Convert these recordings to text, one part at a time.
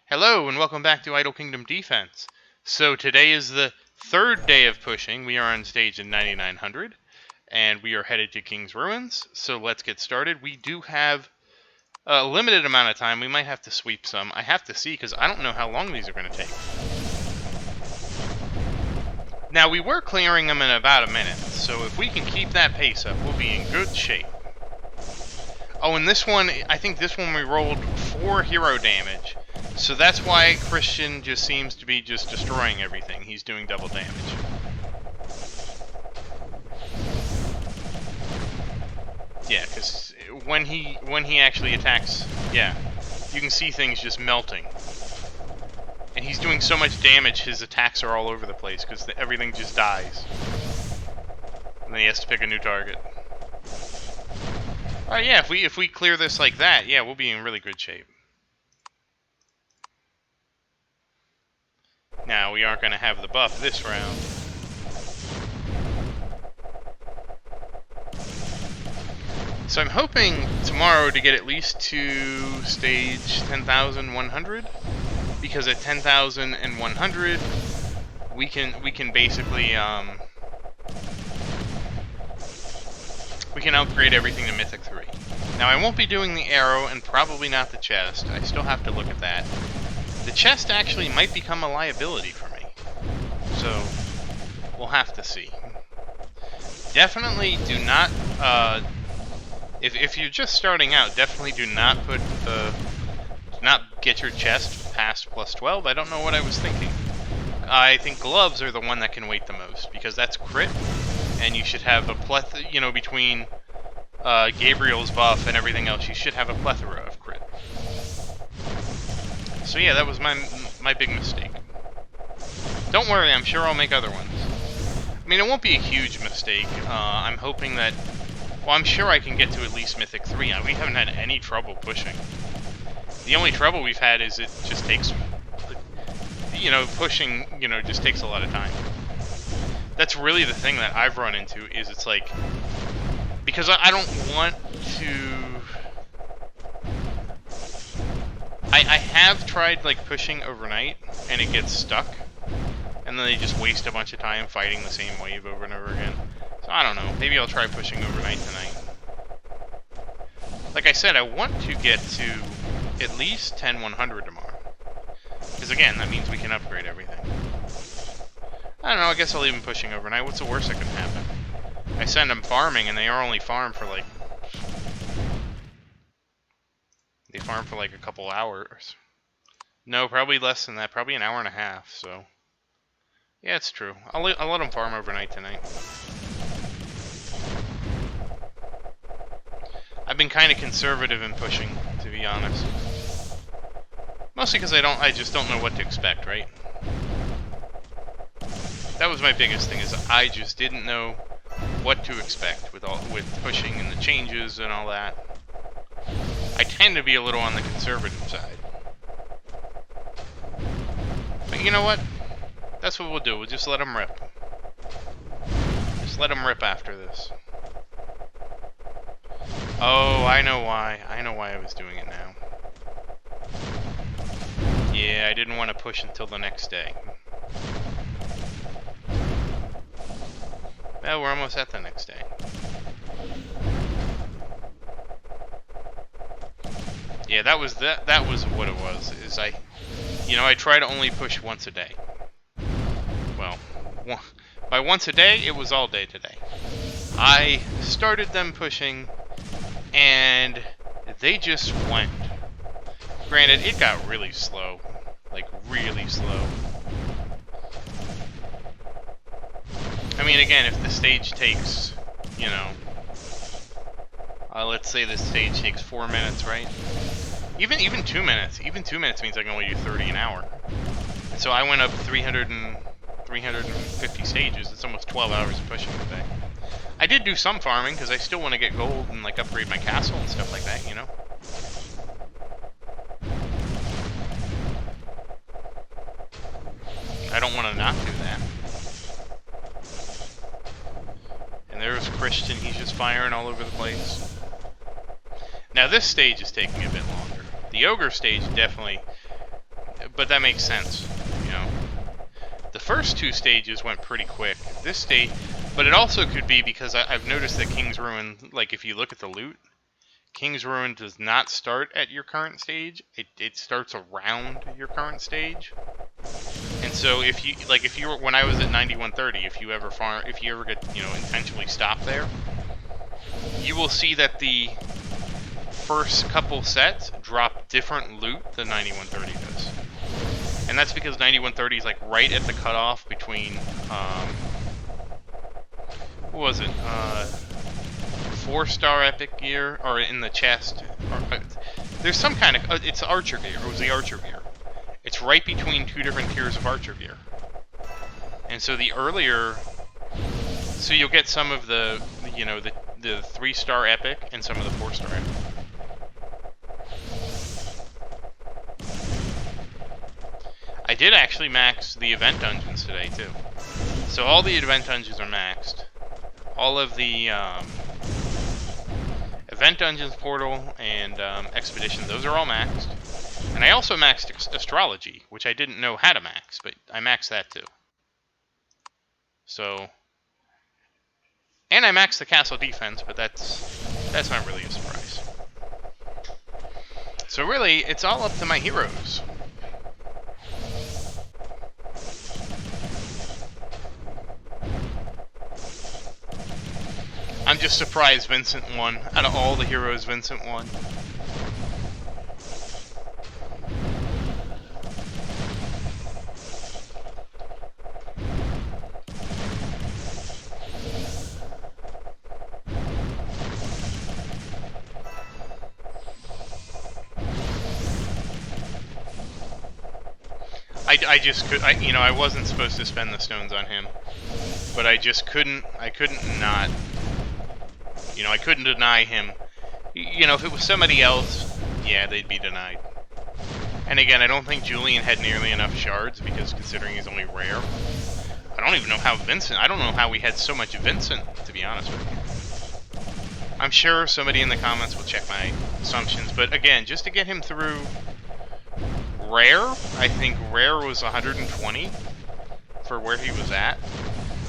Hello and welcome back to Idle Kingdom Defense. So today is the third day of pushing. We are on stage in 9900 and we are headed to King's Ruins. So let's get started. We do have a limited amount of time. We might have to sweep some. I have to see because I don't know how long these are going to take. Now we were clearing them in about a minute. So if we can keep that pace up, we'll be in good shape. Oh, and this one, I think this one we rolled 4 hero damage. So that's why Christian just seems to be just destroying everything. He's doing double damage. Yeah, because when he actually attacks, yeah, you can see things just melting. And he's doing so much damage, his attacks are all over the place because everything just dies. And then he has to pick a new target. Oh yeah, if we clear this like that, yeah, we'll be in really good shape. Now, we aren't going to have the buff this round. So I'm hoping tomorrow to get at least to stage 10,100, because at 10,100 we can basically we can upgrade everything to Mythic 3. Now I won't be doing the arrow and probably not the chest. I still have to look at that. The chest actually might become a liability for me, so we'll have to see. Definitely do not, if you're just starting out, definitely do not get your chest past +12. I don't know what I was thinking. I think gloves are the one that can wait the most, because that's crit, and you should have a plethora, you know, between Gabriel's buff and everything else, you should have a plethora of crit. So yeah, that was my big mistake. Don't worry, I'm sure I'll make other ones. I mean, it won't be a huge mistake. I'm hoping that... Well, I'm sure I can get to at least Mythic 3. We haven't had any trouble pushing. The only trouble we've had is it just takes... You know, pushing, you know, just takes a lot of time. That's really the thing that I've run into, is it's like... Because I don't want to... I have tried, like, pushing overnight, and it gets stuck. And then they just waste a bunch of time fighting the same wave over and over again. So I don't know. Maybe I'll try pushing overnight tonight. Like I said, I want to get to at least 10,100 tomorrow. Because again, that means we can upgrade everything. I don't know, I guess I'll leave them pushing overnight. What's the worst that can happen? I send them farming, and they are only farm for like... They farm for like a couple hours. No, probably less than that. Probably an hour and a half, so... Yeah, it's true. I'll let them farm overnight tonight. I've been kind of conservative in pushing, to be honest. Mostly because I just don't know what to expect, right? That was my biggest thing, is I just didn't know what to expect with pushing and the changes and all that. I tend to be a little on the conservative side. But you know what? That's what we'll do. We'll just let them rip. Just let them rip after this. Oh, I know why. I know why I was doing it now. Yeah, I didn't want to push until the next day. Well, we're almost at the next day. Yeah, that was what it was. Is I try to only push once a day. Well, by once a day, it was all day today. I started them pushing, and they just went. Granted, it got really slow. Like, really slow. I mean, again, if the stage takes, you know... let's say this stage takes 4 minutes, right? Even 2 minutes. Even 2 minutes means I can only do 30 an hour. And so I went up 350 stages. It's almost 12 hours of pushing today. I did do some farming, because I still want to get gold and, like, upgrade my castle and stuff like that, you know? I don't want to not do that. And there's Christian, he's just firing all over the place. Now this stage is taking a bit longer. The ogre stage definitely but that makes sense, you know. The first two stages went pretty quick. This stage, but it also could be because I've noticed that King's Ruin, like if you look at the loot, King's Ruin does not start at your current stage. It starts around your current stage. And so if you were, when I was at 9130, if you ever get, you know, intentionally stop there, you will see that the first couple sets drop different loot than 9130 does. And that's because 9130 is like right at the cutoff between what was it? 4-star epic gear, or in the chest, or, there's some kind of it's archer gear. It was the archer gear. It's right between two different tiers of archer gear. And so the earlier, so you'll get some of the, you know, the 3-star epic and some of the 4-star epic. I did actually max the event dungeons today too. So all the event dungeons are maxed. All of the event dungeons, portal, and expedition, those are all maxed. And I also maxed astrology, which I didn't know how to max, but I maxed that too. So, and I maxed the castle defense, but that's not really a surprise. So really, it's all up to my heroes. I'm just surprised Vincent won. Out of all the heroes, Vincent won. I just could, you know, I wasn't supposed to spend the stones on him, but I just couldn't, I couldn't not, you know, I couldn't deny him. You know, if it was somebody else, yeah, they'd be denied. And again, I don't think Julian had nearly enough shards, because considering he's only rare. I don't even know how Vincent, I don't know how we had so much Vincent, to be honest with you. I'm sure somebody in the comments will check my assumptions, but again, just to get him through rare, I think rare was 120 for where he was at.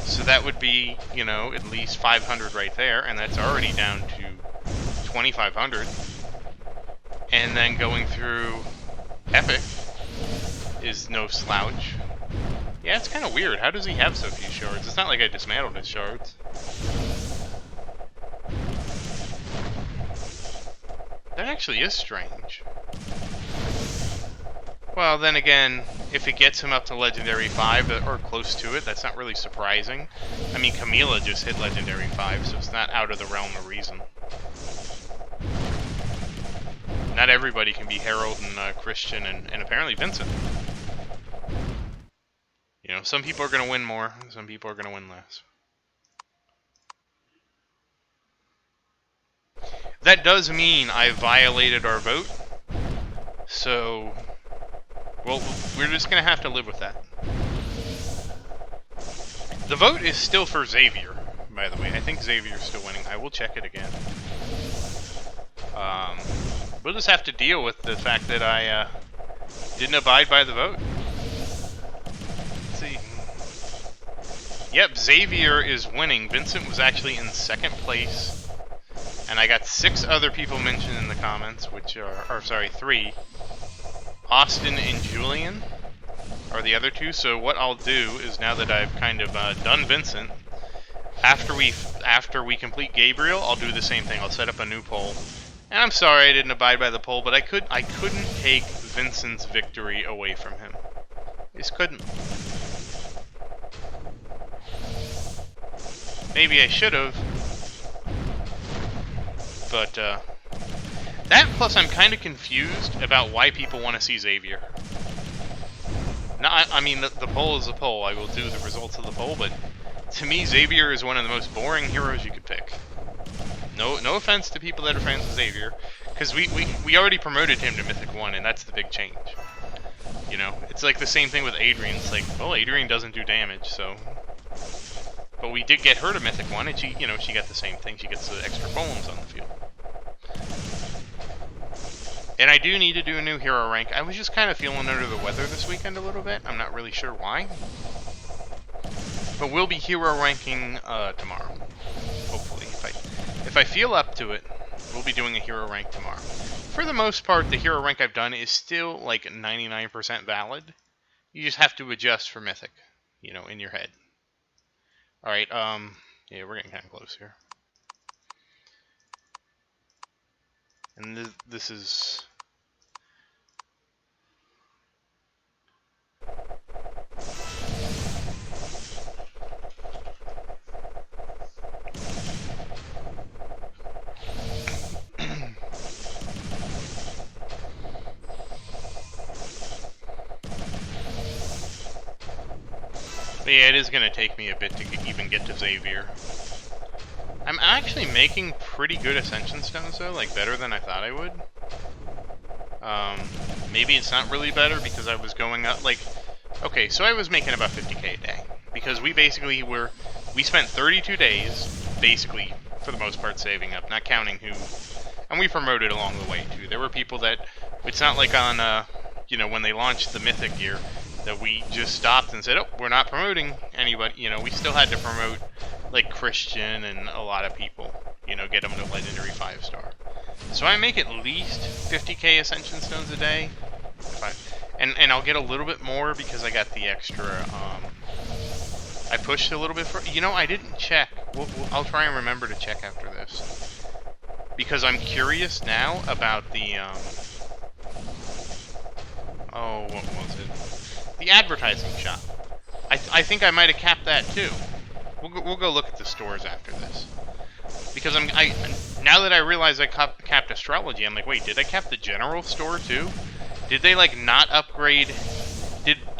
So that would be, you know, at least 500 right there, and that's already down to 2,500. And then going through epic is no slouch. Yeah, it's kind of weird. How does he have so few shards? It's not like I dismantled his shards. That actually is strange. Well, then again, if it gets him up to Legendary 5, or close to it, that's not really surprising. I mean, Camila just hit Legendary 5, so it's not out of the realm of reason. Not everybody can be Harold and Christian and apparently Vincent. You know, some people are going to win more, some people are going to win less. That does mean I violated our vote, so... well, we're just going to have to live with that. The vote is still for Xavier, by the way. I think Xavier's still winning. I will check it again. We'll just have to deal with the fact that I didn't abide by the vote. Let's see. Yep, Xavier is winning. Vincent was actually in second place. And I got 6 other people mentioned in the comments, which are, or sorry, 3. Austin and Julian are the other 2. So what I'll do is, now that I've kind of done Vincent, after we complete Gabriel, I'll do the same thing. I'll set up a new poll. And I'm sorry I didn't abide by the poll, but I couldn't take Vincent's victory away from him. I just couldn't. Maybe I should have, but that, plus I'm kind of confused about why people want to see Xavier. Now, I mean, the poll is a poll. I will do the results of the poll, but to me, Xavier is one of the most boring heroes you could pick. No offense to people that are fans of Xavier, because we already promoted him to Mythic 1, and that's the big change. You know, it's like the same thing with Adrian. It's like, well, Adrian doesn't do damage, so... But we did get her to Mythic 1, and she, you know, she got the same thing. She gets the extra poems on the field. And I do need to do a new hero rank. I was just kind of feeling under the weather this weekend a little bit. I'm not really sure why. But we'll be hero ranking tomorrow. Hopefully. If I feel up to it, we'll be doing a hero rank tomorrow. For the most part, the hero rank I've done is still like 99% valid. You just have to adjust for Mythic, you know, in your head. Alright, yeah, we're getting kind of close here. And this is... But yeah, it is going to take me a bit to even get to Xavier. I'm actually making pretty good Ascension Stones, though, like, better than I thought I would. Maybe it's not really better because I was going up, like... Okay, so I was making about 50k a day. Because we basically we spent 32 days, basically, for the most part, saving up, not counting who... And we promoted along the way, too. There were people that... It's not like on, you know, when they launched the Mythic gear, that we just stopped and said, oh, we're not promoting anybody. You know, we still had to promote, like, Christian and a lot of people. You know, get them to Legendary 5-star. So I make at least 50k Ascension Stones a day. And I'll get a little bit more because I got the extra, I pushed a little bit for... You know, I didn't check. I'll try and remember to check after this. Because I'm curious now about the, oh, what was it? The advertising shop. I think I might have capped that too. We'll go look at the stores after this. Because now that I realize I capped astrology, I'm like, wait, did I cap the general store too? Did they like not upgrade?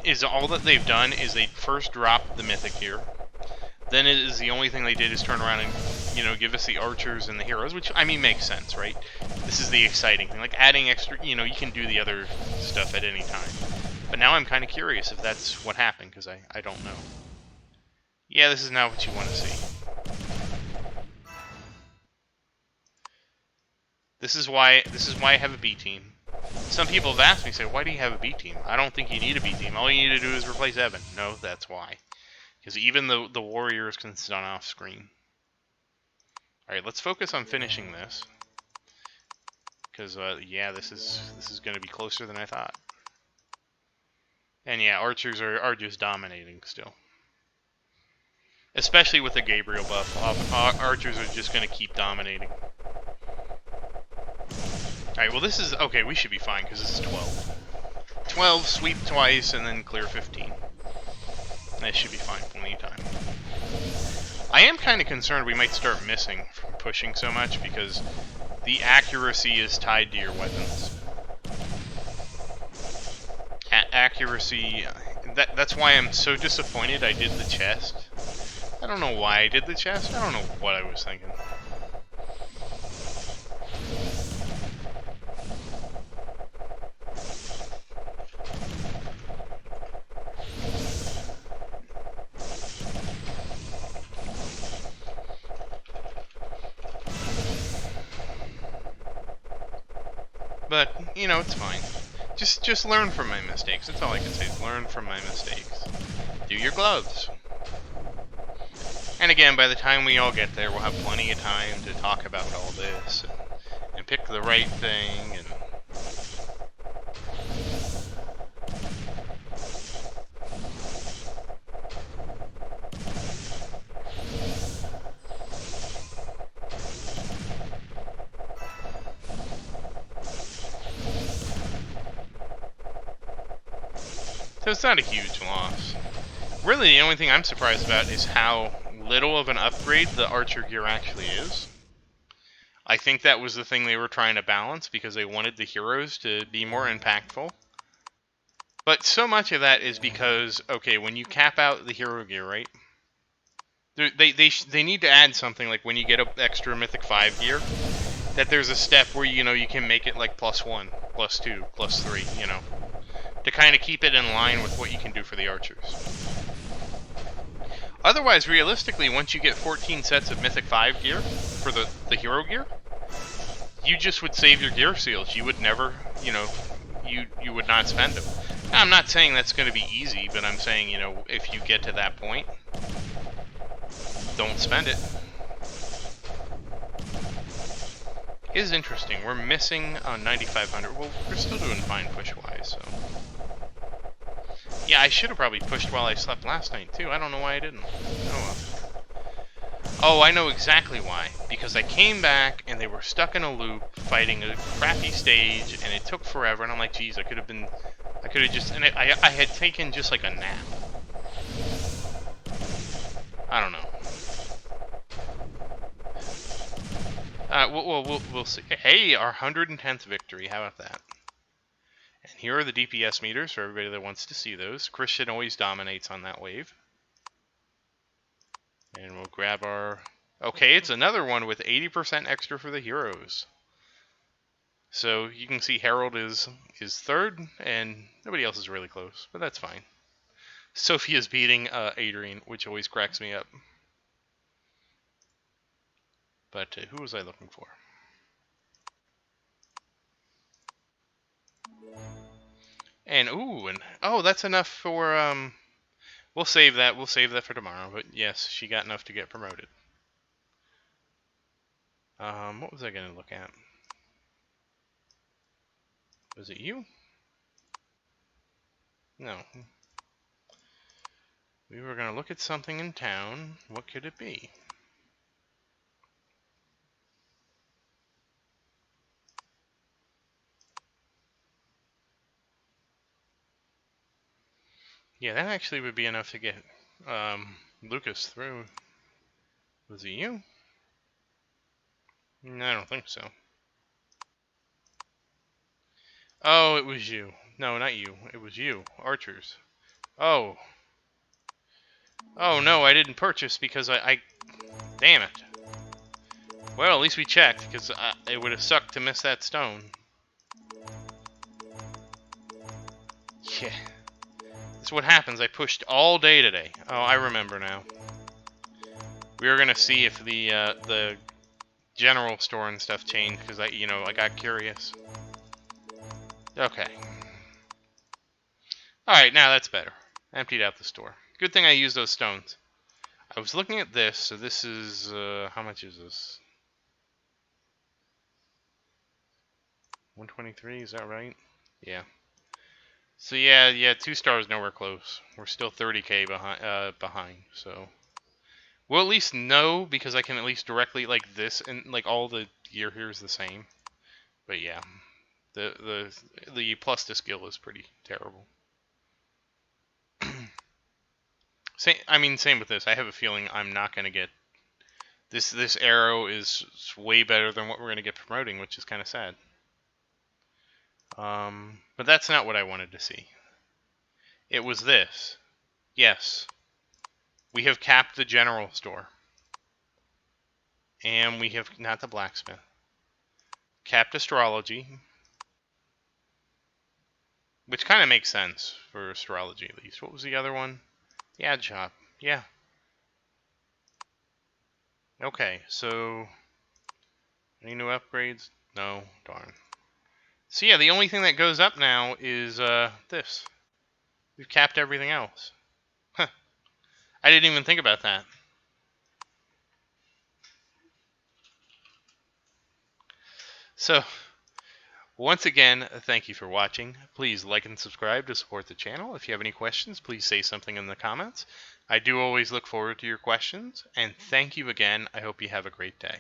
Is all that they've done is they first dropped the Mythic here. Then it is the only thing they did is turn around and, you know, give us the archers and the heroes, which, I mean, makes sense, right? This is the exciting thing. Like, adding extra, you know, you can do the other stuff at any time. But now I'm kind of curious if that's what happened, because I don't know. Yeah, this is not what you want to see. This is why I have a B team. Some people have asked me, say, why do you have a B team? I don't think you need a B team. All you need to do is replace Evan. No, that's why. Because even the warriors can stun off screen. Alright, let's focus on finishing this. Because, yeah, this is going to be closer than I thought. And yeah, archers are just dominating still. Especially with the Gabriel buff. Archers are just going to keep dominating. Alright, well this is... Okay, we should be fine, because this is 12. 12, sweep twice, and then clear 15. That should be fine, plenty of time. I am kind of concerned we might start missing from pushing so much, because the accuracy is tied to your weapons. Accuracy... That's why I'm so disappointed I did the chest. I don't know why I did the chest. I don't know what I was thinking. But, you know, it's fine. Just learn from my mistakes. That's all I can say. Learn from my mistakes. Do your gloves. And again, by the time we all get there, we'll have plenty of time to talk about all this and pick the right thing and... So it's not a huge loss. Really, the only thing I'm surprised about is how little of an upgrade the archer gear actually is. I think that was the thing they were trying to balance because they wanted the heroes to be more impactful. But so much of that is because, okay, when you cap out the hero gear, right? They need to add something like when you get an extra Mythic 5 gear, that there's a step where, you know, you can make it like +1, +2, +3, you know, to kind of keep it in line with what you can do for the archers. Otherwise, realistically, once you get 14 sets of Mythic 5 gear for the hero gear, you just would save your gear seals. You would never you know, you would not spend them. I'm not saying that's going to be easy, but I'm saying, you know, if you get to that point, don't spend it. It is interesting. We're missing 9,500. Well, we're still doing fine push-wise, so. Yeah, I should have probably pushed while I slept last night, too. I don't know why I didn't. Oh, well. Oh, I know exactly why. Because I came back, and they were stuck in a loop, fighting a crappy stage, and it took forever, and I'm like, geez, I could have just, and I had taken just like a nap. I don't know. We'll see. Hey, our 110th victory. How about that? And here are the DPS meters for everybody that wants to see those. Christian always dominates on that wave. And we'll grab our... Okay, it's another one with 80% extra for the heroes. So you can see Harold is third, and nobody else is really close, but that's fine. Sophia's beating Adrian, which always cracks me up. But who was I looking for? And oh, that's enough for we'll save that. We'll save that for tomorrow. But yes, she got enough to get promoted. What was I going to look at? Was it you? No. We were going to look at something in town. What could it be? Yeah, that actually would be enough to get Lucas through. Was it you? No, I don't think so. Oh, it was you. No, not you. It was you. Archers. Oh. Oh, no, I didn't purchase because I... Damn it. Well, at least we checked, because it would have sucked to miss that stone. Yeah. That's what happens. I pushed all day today. Oh, I remember now. We were gonna see if the general store and stuff changed, because I got curious. Okay. Alright, now that's better. Emptied out the store. Good thing I used those stones. I was looking at this, so this is, how much is this? 123, is that right? Yeah. So yeah, 2 stars nowhere close. We're still 30k behind, so we'll at least know, because I can at least directly like this, and like all the gear here is the same. But yeah, the plus to skill is pretty terrible. Same with this. I have a feeling I'm not gonna get this. This arrow is way better than what we're gonna get promoting, which is kind of sad. But that's not what I wanted to see. It was this. Yes. We have capped the general store. And we have, not the blacksmith. Capped astrology. Which kind of makes sense for astrology at least. What was the other one? The ad shop. Yeah. Okay, so... Any new upgrades? No, darn. So yeah, the only thing that goes up now is this. We've capped everything else. Huh. I didn't even think about that. So, once again, thank you for watching. Please like and subscribe to support the channel. If you have any questions, please say something in the comments. I do always look forward to your questions. And thank you again. I hope you have a great day.